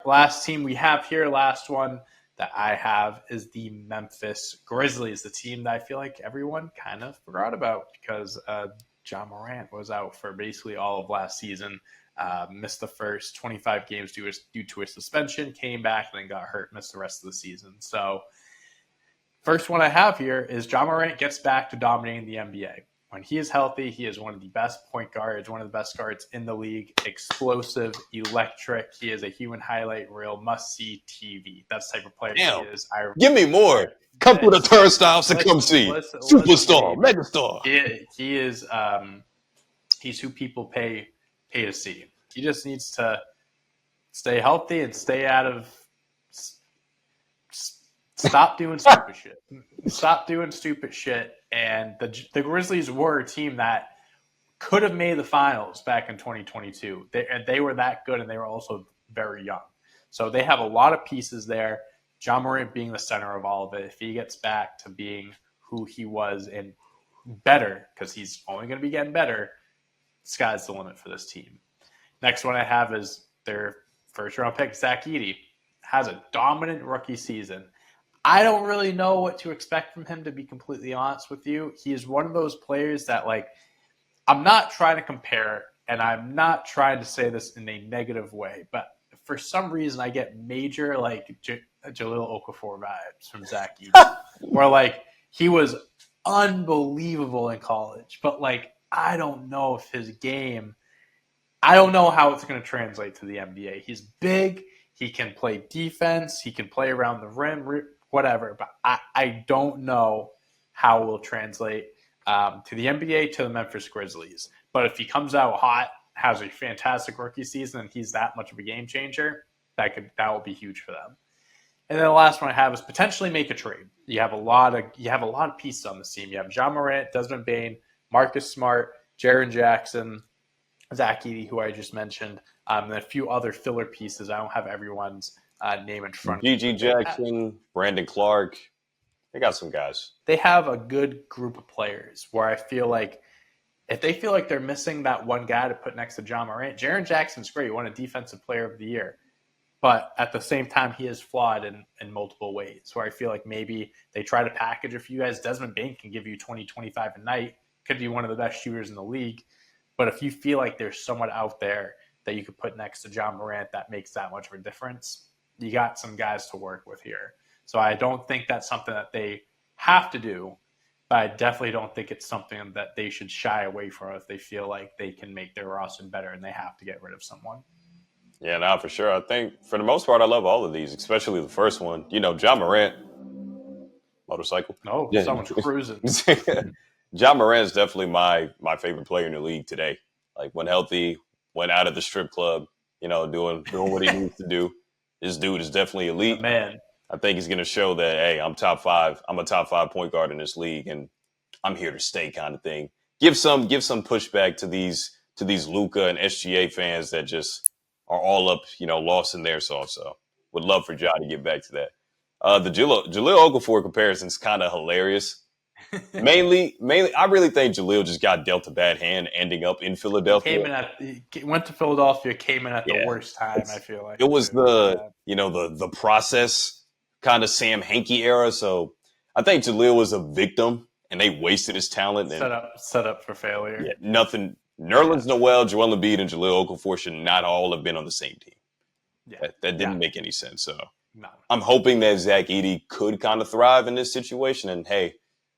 Last team we have here, last one that I have is the Memphis Grizzlies, the team that I feel like everyone kind of forgot about because Ja Morant was out for basically all of last season. Missed the first 25 games due to a suspension, came back, and then got hurt, missed the rest of the season. So first one I have here is Ja Morant gets back to dominating the NBA. When he is healthy, he is one of the best point guards, one of the best guards in the league. Explosive, electric. He is a human highlight reel, must-see TV. That's the type of player he is. Give me more. Come through the turnstiles to come see. Superstar, megastar. He is. He's who people pay to see. He just needs to stay healthy and stay out of. Stop doing stupid shit. Stop doing stupid shit. And the Grizzlies were a team that could have made the finals back in 2022. They were that good, and they were also very young. So they have a lot of pieces there. Ja Morant being the center of all of it. If he gets back to being who he was and better, because he's only going to be getting better, sky's the limit for this team. Next one I have is their first-round pick, Zach Edey. Has a dominant rookie season. I don't really know what to expect from him, to be completely honest with you. He is one of those players that, I'm not trying to compare, and I'm not trying to say this in a negative way, but for some reason I get major, Jahlil Okafor vibes from Zach Edey, where, he was unbelievable in college, but, I don't know if his game – I don't know how it's going to translate to the NBA. He's big. He can play defense. He can play around the rim, whatever. But I don't know how it will translate to the NBA, to the Memphis Grizzlies. But if he comes out hot, has a fantastic rookie season, and he's that much of a game changer, that will be huge for them. And then the last one I have is potentially make a trade. You have a lot of pieces on this team. You have Ja Morant, Desmond Bane, Marcus Smart, Jaren Jackson, Zach Edey, who I just mentioned, and a few other filler pieces. I don't have everyone's name in front of me. G.G. Jackson, Brandon Clark. They got some guys. They have a good group of players where I feel like if they feel like they're missing that one guy to put next to Ja Morant, Jaren Jackson's great, won a Defensive Player of the Year. But at the same time, he is flawed in multiple ways, where I feel like maybe they try to package a few guys. Desmond Bane can give you 20, 25 a night, could be one of the best shooters in the league. But if you feel like there's someone out there that you could put next to Ja Morant that makes that much of a difference, you got some guys to work with here. So I don't think that's something that they have to do, but I definitely don't think it's something that they should shy away from if they feel like they can make their roster better and they have to get rid of someone. Yeah, no, for sure. I think for the most part, I love all of these, especially the first one. Ja Morant, motorcycle. Oh, yeah. Someone's cruising. Ja Morant is definitely my favorite player in the league today. When healthy, went out of the strip club, doing what he needs to do. This dude is definitely elite. Man, I think he's going to show that, hey, I'm top five. I'm a top 5 point guard in this league, and I'm here to stay, kind of thing. Give some pushback to these Luka and SGA fans that just are all up, lost in their sauce. So would love for Ja to get back to that. The Jahlil Okafor comparison is kind of hilarious. mainly, I really think Jahlil just got dealt a bad hand ending up in Philadelphia. He went to Philadelphia, came in at the worst time, I feel like. It was the process kind of Sam Hinkie era. So I think Jahlil was a victim and they wasted his talent. Set up for failure. Yeah, nothing. Nerlens Noel, Joel Embiid, and Jahlil Okafor should not all have been on the same team. Yeah. That didn't make any sense. So I'm hoping that Zach Edey could kind of thrive in this situation. And hey,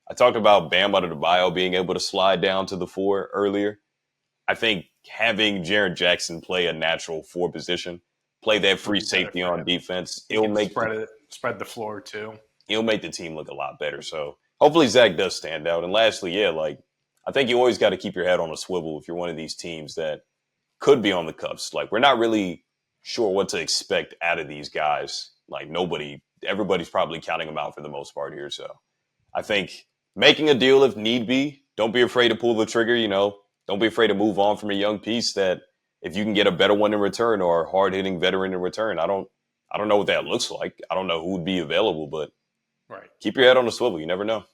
I talked about Bam Adebayo being able to slide down to the 4 earlier. I think having Jaren Jackson play a natural 4 position, play that free safety on defense, it'll make spread the floor too. It'll make the team look a lot better. So hopefully Zach does stand out. And lastly, I think you always got to keep your head on a swivel if you're one of these teams that could be on the cusp. We're not really sure what to expect out of these guys. Everybody's probably counting them out for the most part here. So I think making a deal if need be, don't be afraid to pull the trigger, don't be afraid to move on from a young piece that if you can get a better one in return or a hard-hitting veteran in return, I don't know what that looks like. I don't know who would be available, but keep your head on a swivel. You never know.